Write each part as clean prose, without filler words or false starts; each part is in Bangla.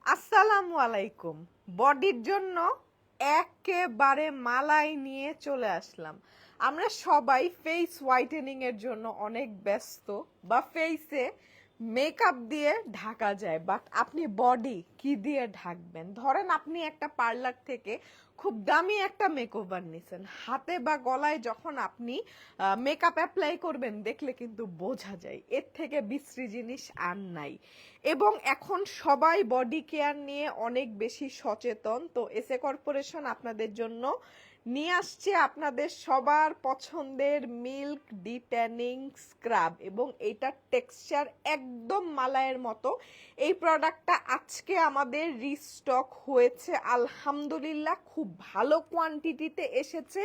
আসসালামু আলাইকুম। বডির জন্য একেবারে মালাই নিয়ে চলে আসলাম। আমরা সবাই ফেস হোয়াইটেনিং এর জন্য অনেক ব্যস্ত, বা ফেসে মেকআপ দিয়ে ঢাকা যায়, বাট আপনি বডি কি দিয়ে ঢাকবেন? ধরেন আপনি একটা পার্লার থেকে খুব দামি একটা মেকওভার নিছেন, হাতে বা গলায় যখন আপনি মেকআপ অ্যাপ্লাই করবেন দেখলে কিন্তু বোঝা যায় এর থেকে বিশ্রী জিনিস আর নাই। এবং এখন সবাই বডি কেয়ার নিয়ে অনেক বেশি সচেতন। তো এসএ কর্পোরেশন আপনাদের জন্য নিয়ে আসছে আপনাদের সবার পছন্দের মিল্ক ডিট্যানিং স্ক্রাব, এবং এইটার টেক্সচার একদম মালাইয়ের মতো। এই প্রোডাক্টটা আজকে আমাদের রিস্টক হয়েছে, আলহামদুলিল্লাহ খুব ভালো কোয়ান্টিটিতে এসেছে,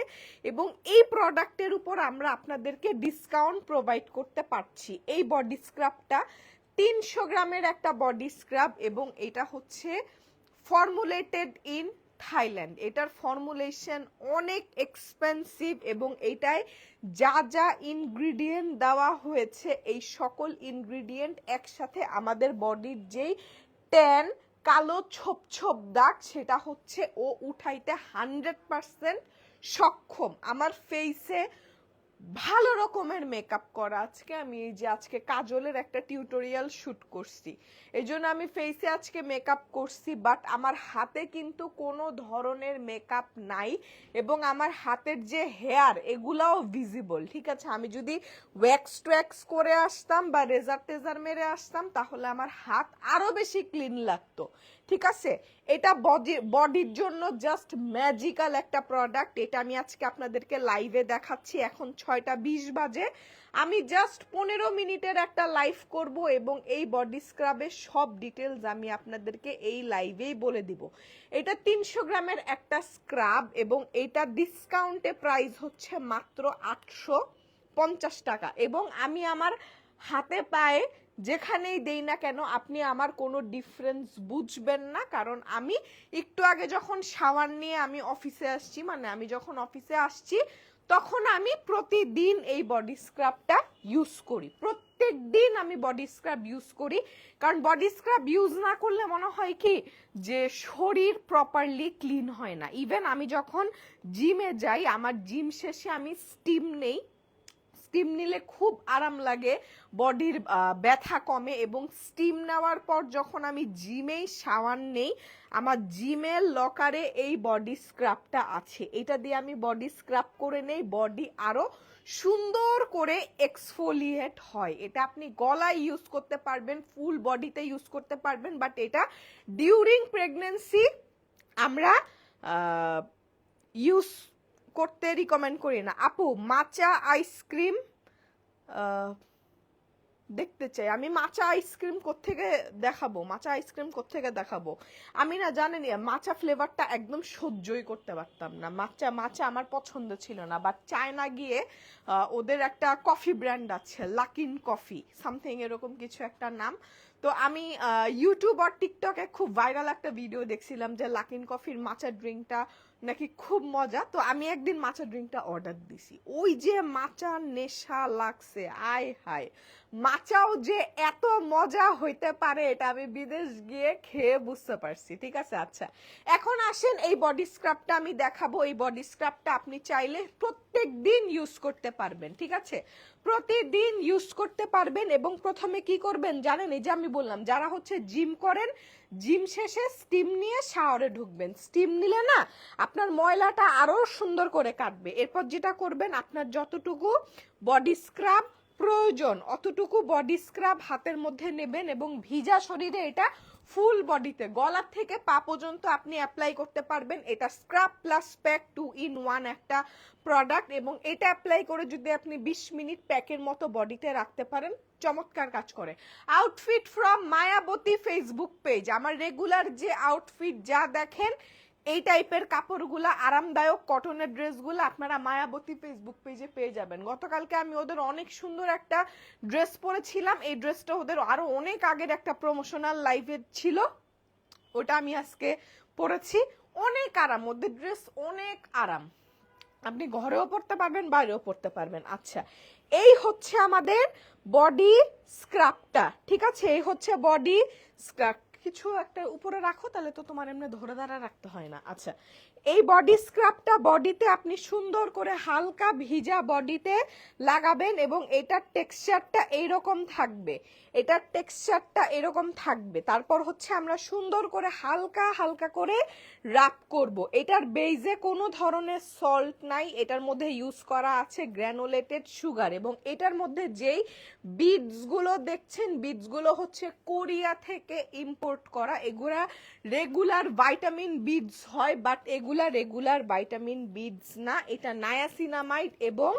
এবং এই প্রোডাক্টের উপর আমরা আপনাদেরকে ডিসকাউন্ট প্রোভাইড করতে পারছি। এই বডি স্ক্রাবটা 300 গ্রামের একটা বডি স্ক্রাব, এবং এটা হচ্ছে ফর্মুলেটেড ইন থাইল্যান্ড। এটার ফর্মুলেশন অনেক এক্সপেন্সিভ, এবং এটায় যা যা ইনগ্রিডিয়েন্ট দেওয়া হয়েছে এই সকল ইনগ্রিডিয়েন্ট একসাথে আমাদের বডির যেই ট্যান, কালো ছোপ ছোপ দাগ, সেটা হচ্ছে ও উঠাইতে 100% সক্ষম। আমার ফেসে ভালো রকমের মেকআপ করা, আজকে আমি এই যে আজকে কাজলের একটা টিউটোরিয়াল শুট করছি, এই জন্য আমি ফেসে আজকে মেকআপ করছি, বাট আমার হাতে কিন্তু কোনো ধরনের মেকআপ নাই, এবং আমার হাতের যে হেয়ার এগুলাও ভিজিবল। ঠিক আছে, আমি যদি ওয়্যাক্স ট্যাক্স করে আসতাম বা রেজার টেজার মেরে আসতাম তাহলে আমার হাত আরো বেশি ক্লিন লাগতো। ঠিক আছে, এটা বডির জন্য জাস্ট ম্যাজিক্যাল একটা প্রোডাক্ট। এটা আমি আজকে আপনাদেরকে লাইভে দেখাচ্ছি। এখন 6টা 20 বাজে, আমি জাস্ট 15 মিনিটের একটা লাইভ করব, এবং এই বডি স্ক্রাবের সব ডিটেলস আমি আপনাদেরকে এই লাইভেই বলে দিব। এটা 300 গ্রামের একটা স্ক্রাব, এবং এটা ডিসকাউন্টে প্রাইস হচ্ছে মাত্র 850 টাকা। এবং আমি আমার হাতে পায়ে যেখানেই দেই না কেন আপনি আমার কোনো ডিফারেন্স বুঝবেন না, কারণ আমি একটু আগে যখন শাওয়ার নিয়ে আমি অফিসে আসছি, মানে আমি যখন অফিসে আসছি তখন আমি প্রতিদিন এই বডি স্ক্রাবটা ইউজ করি। প্রত্যেক দিন আমি বডি স্ক্রাব ইউজ করি, কারণ বডি স্ক্রাব ইউজ না করলে মনে হয় কি যে শরীর প্রপারলি ক্লিন হয় না। ইভেন আমি যখন জিমে যাই, আমার জিম শেষে আমি স্টিম নেই, স্টিম নিলে খুব আরাম লাগে, বডির ব্যথা কমে, এবং স্টিম নেওয়ার পর যখন আমি জিমেই শাওয়ার নেই, আমার জিমের লকারে এই বডি স্ক্রাবটা আছে, এটা দিয়ে আমি বডি স্ক্রাব করে নেই, বডি আরো সুন্দর করে এক্সফোলিয়েট হয়। এটা আপনি গলায় ইউজ করতে পারবেন, ফুল বডিতে ইউজ করতে পারবেন, বাট এটা ডিউরিং প্রেগনেন্সি আমরা ইউজ করতে রিকমেন্ড করি না। আপু, মাচা আইসক্রিম দেখতে চাই। আমি মাচা আইসক্রিম কোত্থেকে দেখাবো? মাচা আইসক্রিম কোত্থেকে দেখাবো? আমি না, জানেন, মাচা ফ্লেভারটা একদম সহ্যই করতে পারতাম না। মাচা মাচা আমার পছন্দ ছিল না, বাট চায়না গিয়ে ওদের একটা কফি ব্র্যান্ড আছে, লাকিন কফি সামথিং এরকম কিছু একটা নাম। তো আমি ইউটিউব আর টিকটকে খুব ভাইরাল একটা ভিডিও দেখছিলাম যে লাকিন কফির মাচা ড্রিঙ্কটা নাকি খুব মজা। তো আমি একদিন মাচা ড্রিঙ্কটা অর্ডার দিছি, ওই যে মাচার নেশা লাগছে, আয় হায়, মাচাও যে এত মজা হইতে পারে এটা আমি বিদেশ গিয়ে খেয়ে বুঝতে পারছি। ঠিক আছে, আচ্ছা এখন আসেন এই বডি স্ক্রাবটা আমি দেখাবো। এই বডি স্ক্রাবটা আপনি চাইলে প্রত্যেক দিন ইউজ করতে পারবেন। ঠিক আছে, প্রতিদিন ইউজ করতে পারবেন। এবং প্রথমে কি করবেন জানেন, এই যে আমি বললাম যারা হচ্ছে জিম করেন, জিম শেষে স্টিম নিয়ে শাওয়ারে ঢুকবেন। স্টিম নিলে না আপনার ময়লাটা আরো সুন্দর করে কাটবে। এরপর যেটা করবেন, আপনার যতটুকু বডি স্ক্রাব প্রয়োজন অতটুকু বডি স্ক্রাব হাতের মধ্যে নেবেন, এবং ভিজা শরীরে এটা ফুল বডিতে গলার থেকে পা পর্যন্ত আপনি অ্যাপ্লাই করতে পারবেন। এটা স্ক্রাব প্লাস প্যাক 2 in 1 একটা প্রোডাক্ট, এবং এটা অ্যাপ্লাই করে যদি আপনি 20 মিনিট প্যাকের মতো বডিতে রাখতে পারেন, চমৎকার কাজ করে। Outfit from Mayabati Facebook page, আমার রেগুলার যে আউটফিট যা দেখেন এই টাইপের কাপড়গুলা, আরামদায়ক কটনের ড্রেসগুলো আপনারা মায়াবতী ফেসবুক পেজে পেয়ে যাবেন। গতকালকে আমি ওদের অনেক সুন্দর একটা ড্রেস পরেছিলাম, এই ড্রেসটা ওদের আরো অনেক আগের একটা প্রমোশনাল লাইভে ছিল, ওটা আমি আজকে পরেছি। অনেক আরাম, ওদের ড্রেস অনেক আরাম, আপনি ঘরেও পড়তে পারবেন, বাইরেও পড়তে পারবেন। আচ্ছা, এই হচ্ছে আমাদের বডি স্ক্রাবটা। ঠিক আছে, এই হচ্ছে বডি স্ক্রাব। কিছু একটা উপরে রাখো, তাহলে তো তোমার এমনি ধরে ধরে রাখতে হয় না। আচ্ছা, এই বডি স্ক্রাবটা বডিতে আপনি সুন্দর করে হালকা ভিজা বডিতে লাগাবেন এবং এটার টেক্সচারটা এইরকম থাকবে, এটার টেক্সচারটা এরকম থাকবে। তারপর হচ্ছে আমরা সুন্দর করে হালকা হালকা করে রাব করব। এটার বেইজে কোনো ধরনের সল্ট নাই, এটার মধ্যে ইউজ করা আছে গ্র্যানুলেটেড সুগার, এবং এটার মধ্যে যেই বিডসগুলো দেখছেন বিডসগুলো হচ্ছে কোরিয়া থেকে ইম্পোর্ট করা। এগুলা রেগুলার ভাইটামিন বিডস হয়, বাট এগুলা রেগুলার ভাইটামিন বিডস না, এটা নায়াসিনামাইড এবং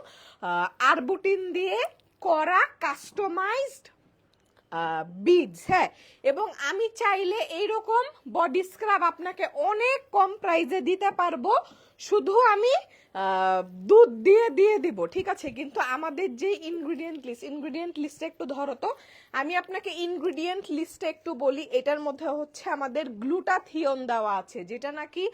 আরবুটিন দিয়ে করা কাস্টমাইজড বিডস। হ্যাঁ, এবং আমি চাইলে এইরকম বডি স্ক্রাব আপনাকে অনেক কম প্রাইসে দিতে পারবো, শুধু আমি দুধ দিয়ে দিব, ঠিক আছে? কিন্তু আমাদের যে ইনগ্রিডিয়েন্ট লিস্টে একটু ধরো তো, আমি আপনাকে ইনগ্রিডিয়েন্ট লিস্টে একটু বলি। এটার মধ্যে হচ্ছে আমাদের গ্লুটাথিয়ন দেওয়া আছে, যেটা নাকি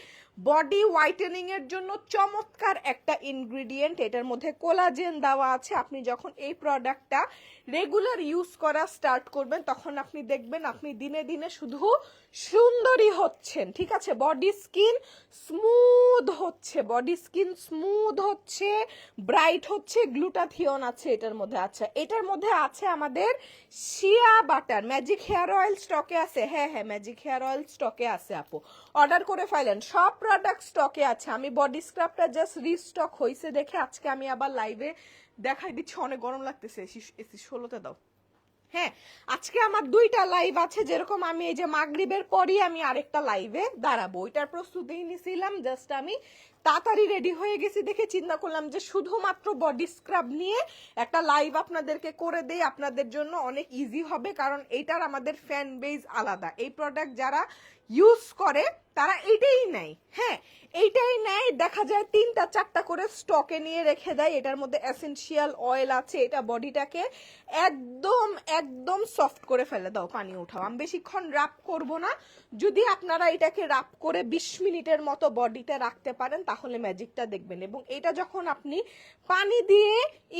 বডি হোয়াইটেনিং এর জন্য চমৎকার একটা ইনগ্রিডিয়েন্ট। এটার মধ্যে কোলাজেন দেওয়া আছে। আপনি যখন এই প্রোডাক্টটা রেগুলার ইউজ করা স্টার্ট করবেন, তখন আপনি দেখবেন আপনি দিনে দিনে শুধু সুন্দরী হচ্ছেন, ঠিক আছে? বডি স্কিন স্মুথ হচ্ছে, বডি স্কিন স্মুথ হচ্ছে, ব্রাইট হচ্ছে। গ্লুটাথিয়ন আছে এটার মধ্যে। আচ্ছা, এটার মধ্যে আছে আমাদের shea butter. Magic hair oil স্টকে আছে? হ্যাঁ হ্যাঁ, ম্যাজিক হেয়ার অয়েল স্টকে আছে আপু, অর্ডার করে ফেলেন। সব প্রোডাক্ট স্টকে আছে। আমি বডি স্ক্রাবটা জাস্ট রিস্টক হয়েছে দেখে আজকে আমি আবার লাইভে দেখাই দিচ্ছি। অনেক গরম লাগতেছে, এসি 16তে দাও। হ্যাঁ, আজকে আমার 2টা লাইভ আছে। যেরকম আমি এই যে মাগরিবের পরই আমি আরেকটা লাইভে দাঁড়াবো, ওইটার প্রস্তুতি নিছিলাম। জাস্ট আমি তাড়াতাড়ি রেডি হয়ে গেছি দেখে চিন্তা করলাম যে শুধুমাত্র বডি স্ক্রাব নিয়ে একটা লাইভ আপনাদেরকে করে দেই, আপনাদের জন্য অনেক ইজি হবে। কারণ এইটার আমাদের ফ্যান বেজ আলাদা। এই প্রোডাক্ট যারা ইউজ করে তারা এইটাই নেয়। হ্যাঁ, এইটাই নেয়, দেখা যায় 3টা 4টা করে স্টকে নিয়ে রেখে দেয়। এটার মধ্যে এসেনশিয়াল অয়েল আছে, এটা বডিটাকে একদম একদম সফট করে ফেলে। দাও পানি উঠাও, আমি বেশিক্ষণ রাব করব না। যদি আপনারা এটাকে রাব করে 20 মিনিটের মতো বডিতে রাখতে পারেন তাহলে ম্যাজিকটা দেখবেন। এবং এটা যখন আপনি পানি দিয়ে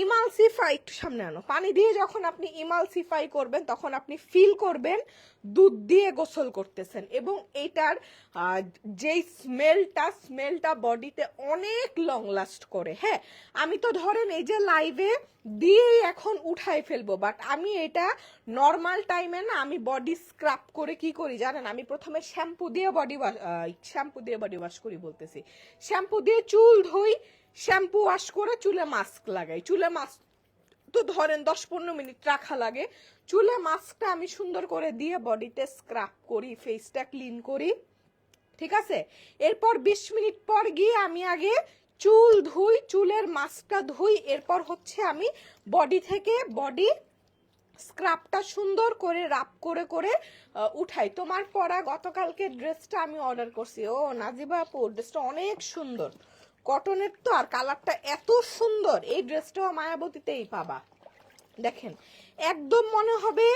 ইমালসিফাই, একটু সামনে আনো, পানি দিয়ে যখন আপনি ইমালসিফাই করবেন তখন আপনি ফিল করবেন দুধ দিয়ে গোসল করতেছেন। এবং এটার যেই স্মেলটা বডিতে অনেক লং লাস্ট করে। হ্যাঁ, আমি তো ধরেন এই যে লাইভে দিয়েই এখন উঠাই ফেলবো, বাট আমি এটা নর্মাল টাইমে না, আমি বডি স্ক্রাব করে কি করি জানেন? আমি প্রথমে শ্যাম্পু দিয়ে বডি ওয়াশ করি, বলতেছি শ্যাম্পু দিয়ে চুল ধুই, শ্যাম্পু ওয়াশ করে চুলে মাস্ক লাগাই। চুলে মাস্ক তো ধরেন 10-15 মিনিট রাখা লাগে। চুলে মাস্কটা আমি সুন্দর করে দিয়ে বডিতে স্ক্রাব করি, ফেসটা ক্লিন করি, ঠিক আছে? এরপর 20 মিনিট পর গিয়ে আমি আগে চুল ধুই, চুলের মাস্কটা ধুই, এরপর হচ্ছে আমি বডি থেকে বডি স্ক্রাবটা সুন্দর করে রাব করে করে উঠাই। তোমার পরা গতকালকে ড্রেসটা আমি অর্ডার করছি। ও নাজিবা আপু, ড্রেসটা অনেক সুন্দর, কটনের তো, আর কালারটা এত সুন্দর। এই ড্রেসটাও মায়াবতীতেই পাবা। দেখেন, একদম মনে হবে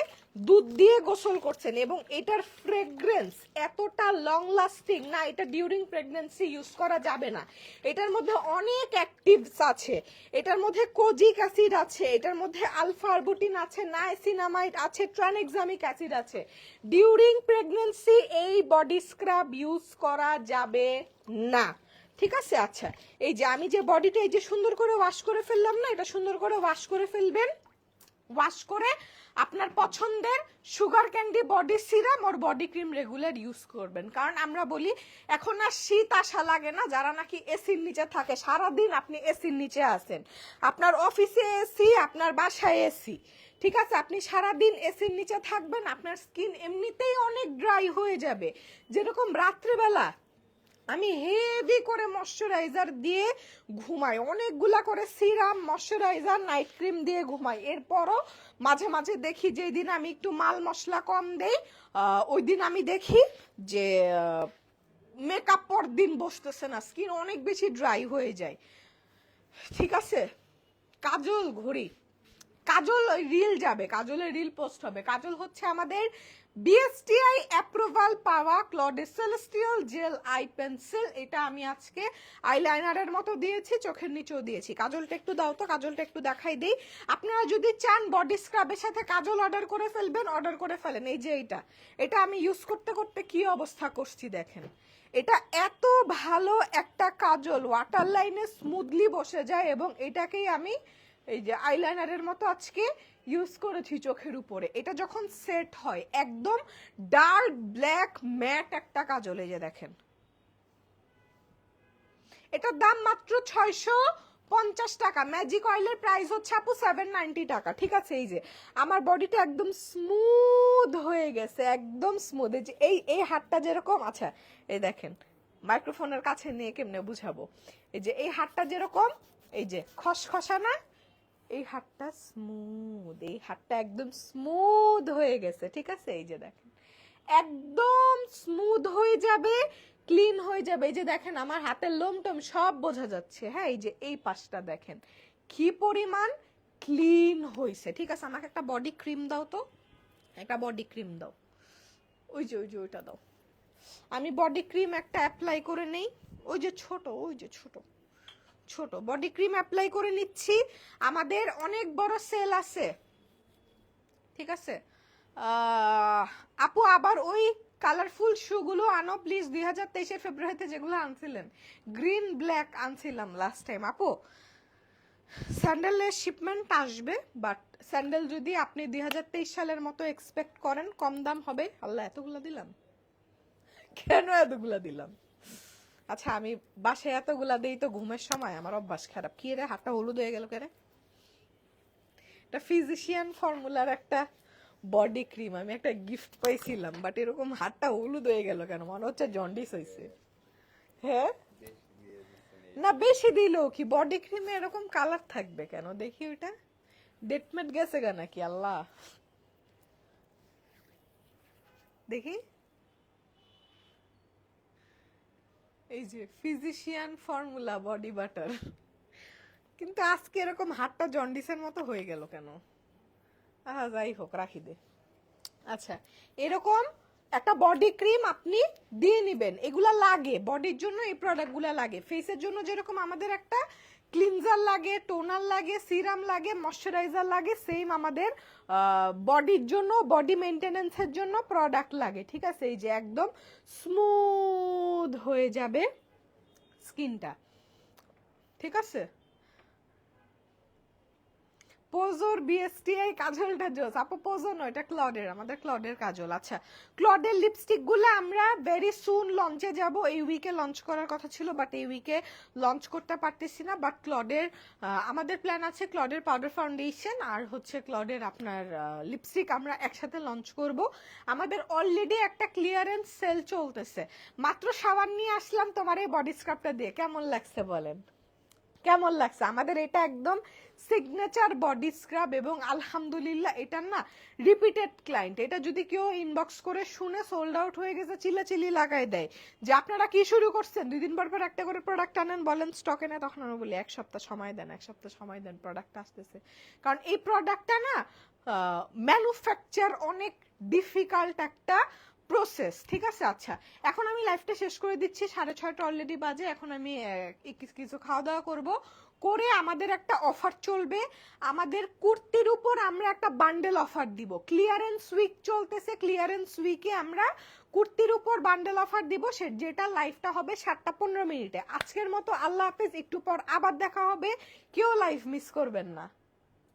দুধ দিয়ে গোসল করছেন। এবং এটার ফ্রেগ্রেন্স এতটা লং লাস্টিং না, এটা ডিউরিং প্রেগন্যান্সি ইউজ করা যাবে না। এটার মধ্যে অনেক অ্যাক্টিভস আছে, এটার মধ্যে কোজিক অ্যাসিড আছে, এটার মধ্যে আলফা আরবুটিন আছে, নাইসিনামাইড আছে, ট্রানএক্সামিক অ্যাসিড আছে। ডিউরিং প্রেগন্যান্সি এই বডি স্ক্রাব ইউজ করা যাবে না, ঠিক আছে? আচ্ছা, এই যে আমি যে বডিটা এই যে সুন্দর করে ওয়াশ করে ফেললাম না, এটা সুন্দর করে ওয়াশ করে ফেলবেন। ওয়াশ করে আপনার পছন্দের সুগার ক্যান্ডি বডি সিরাম আর বডি ক্রিম রেগুলার ইউজ করবেন। কারণ আমরা বলি এখন আর শীত আসা লাগে না, যারা নাকি এসির নিচে থাকে সারাদিন, আপনি এসির নিচে আছেন, আপনার অফিসে এসি, আপনার বাসায় এসি, ঠিক আছে? আপনি সারাদিন এসির নিচে থাকবেন, আপনার স্কিন এমনিতেই অনেক ড্রাই হয়ে যাবে। যেরকম রাত্রেবেলা আমি হেভি করে ময়শ্চারাইজার দিয়ে ঘুমাই, অনেকগুলা করে সিরাম, ময়শ্চারাইজার, নাইট ক্রিম দিয়ে ঘুমাই। এরপরও মাঝে মাঝে দেখি যে দিন আমি একটু মাল মশলা কম দেই, ওই দিন আমি দেখি যে মেকআপ পর দিন বসতেছে না, স্কিন অনেক বেশি ড্রাই হয়ে যায়, ঠিক আছে? কাজল ঘড়ি, কাজল রিল যাবে, কাজলের রিল পোস্ট হবে। কাজল হচ্ছে আমাদের বিএসটিআই অ্যাপ্রুভাল পাওয়া ক্লডের সেলেস্টিয়াল জেল আই পেন্সিল। এটা আমি আজকে আইলাইনারের মতো দিয়েছি, চোখের নিচেও দিয়েছি। কাজলটা একটু দাও তো, কাজলটা একটু দেখাই দিই। আপনারা যদি চান বডি স্ক্রাবের সাথে কাজল অর্ডার করে ফেলবেন, অর্ডার করে ফেলেন। এই যে এটা আমি ইউজ করতে করতে কি অবস্থা করছি দেখেন। এটা এত ভালো একটা কাজল, ওয়াটার লাইনে স্মুথলি বসে যায়, এবং এটাকেই আমি এই যে আইলাইনারের মতো আজকে ইউজ করেছি চোখের উপরে। এটা যখন সেট হয় একদম ডার্ক ব্ল্যাক ম্যাট একটা কাজল। এই যে দেখেন, এটার দাম মাত্র 650 টাকা। ম্যাজিক অয়েলের প্রাইস হচ্ছে আপু 790 টাকা। ঠিক আছে, এই যে আমার বডিটা একদম স্মুথ হয়ে গেছে, একদম স্মুথ। এই যে এই হাতটা যেরকম, আচ্ছা এই দেখেন মাইক্রোফোনের কাছে নিয়ে কেমনে বুঝাবো। এই যে এই হাতটা যেরকম এই যে খসখসা না, এই হাতটা স্মুথ, এই হাতটা একদম স্মুথ হয়ে গেছে। ঠিক আছে, এই যে দেখেন একদম স্মুথ হয়ে যাবে, ক্লিন হয়ে যাবে। এই যে দেখেন আমার হাতের লোমটোম সব বোঝা যাচ্ছে। হ্যাঁ, এই যে এই পাশটা দেখেন কি পরিমাণ ক্লিন হয়েছে। ঠিক আছে, আমাকে একটা বডি ক্রিম দাও তো, একটা বডি ক্রিম দাও। ওই যে ওইটা দাও। আমি বডি ক্রিম একটা অ্যাপ্লাই করে নেই। ওই যে ছোট বডি ক্রিম অ্যাপ্লাই করে নিচ্ছি। আমাদের অনেক বড় সেল আছে। ঠিক আছে আপু, আবার ওই কালারফুল শুগুলো আনো প্লিজ। 2023 ফেব্রুয়ারিতে যেগুলো আনছিলেন, গ্রিন ব্ল্যাক আনছিলাম লাস্ট টাইম। আপু স্যান্ডেলের শিপমেন্ট আসবে, বাট স্যান্ডেল যদি আপনি 2023 সালের মতো এক্সপেক্ট করেন কম দাম হবে। আল্লাহ, এতগুলা দিলাম কেন? এতগুলা দিলাম। আচ্ছা, আমি বাসায় এতগুলা দিই তো ঘুমের সময়, আমার অভ্যাস খারাপ। কি রে, হাতটা হলুদ হয়ে গেল কেরে? এটা ফিজিশিয়ান ফর্মুলার একটা বডি ক্রিম, আমি একটা গিফট পাইছিলাম, বাট এরকম হাতটা হলুদ হয়ে গেল কেন? মনে হচ্ছে জন্ডিস হয়েছে। হ্যাঁ না, বেশি দিলেও কি বডি ক্রিমে এরকম কালার থাকবে কেন? দেখি ওইটা ডেটমেট গেছে গা নাকি? আল্লাহ, দেখি। এই যে ফিজিশিয়ান ফর্মুলা বডি বাটার, কিন্তু আজকে এরকম হাতটা জন্ডিসের মতো হয়ে গেল কেন? যাই হোক, রাখি দে। আচ্ছা, এরকম একটা বডি ক্রিম আপনি দিয়ে নিবেন। এগুলা লাগে বডির জন্য, এই প্রোডাক্টগুলা লাগে। ফেসের জন্য যেরকম আমাদের একটা ক্লিনজার লাগে, টোনার লাগে, সিরাম লাগে, ময়শ্চারাইজার লাগে, সেম আমাদের বডির জন্য, বডি মেইনটেনেন্সের জন্য প্রোডাক্ট লাগে। ঠিক আছে, এই যে একদম স্মুথ হয়ে যাবে স্কিনটা। ঠিক আছে, পোজোর বিএসটিআই কাজলটা জোস। আপু পোজো নয়, এটা ক্লডের, আমাদের ক্লডের কাজল। আচ্ছা, ক্লডের লিপস্টিক গুলো আমরা ভেরি সুন লঞ্চে যাব। এই উইকে লঞ্চ করার কথা ছিল, বাট এই উইকে লঞ্চ করতে পারতেছি না। বাট ক্লডের আমাদের প্ল্যান আছে ক্লডের পাউডার ফাউন্ডেশন আর হচ্ছে ক্লডের আপনার লিপস্টিক আমরা একসাথে লঞ্চ করব। আমাদের অলরেডি একটা ক্লিয়ারেন্স সেল চলতেছে। মাত্র সাবান নিয়ে আসলাম তোমার এই বডি স্ক্রাবটা দিয়ে। কেমন লাগছে বলেন? কেমন লাগছে? আমাদের এটা একদম সিগনেচার বডি স্ক্রাব, এবং আলহামদুলিল্লাহ এটা না রিপিটেড ক্লায়েন্ট। এটা যদি কেউ ইনবক্স করে শুনে সোল্ড আউট হয়ে গেছে চিল্লাচিল্লি লাগাই দেয় যে আপনারা কি শুরু করছেন, 2 দিন পর পর একটা করে প্রোডাক্ট আনেন, বলেন স্টকে নেই, তখন আমরা বলি 1 সপ্তাহ সময় দেন, 1 সপ্তাহ সময় দেন, প্রোডাক্ট আসতেছে। কারণ এই প্রোডাক্টটা না ম্যানুফ্যাকচার অনেক ডিফিকাল্ট একটা প্রসেস। ঠিক আছে, আচ্ছা এখন আমি লাইফটা শেষ করে দিচ্ছি, 6:30 অলরেডি বাজে। এখন আমি কিছু খাওয়া দাওয়া করব, করে আমাদের একটা অফার চলবে। আমাদের কুর্তির উপর আমরা একটা বান্ডেল অফার দিব। ক্লিয়ারেন্স উইক চলতেছে, ক্লিয়ারেন্স উইকে আমরা কুর্তির উপর বান্ডেল অফার দিব, যেটা লাইভটা হবে 7:15 মিনিটে। আজকের মতো আল্লাহ হাফেজ, একটু পর আবার দেখা হবে, কেউ লাইভ মিস করবেন না।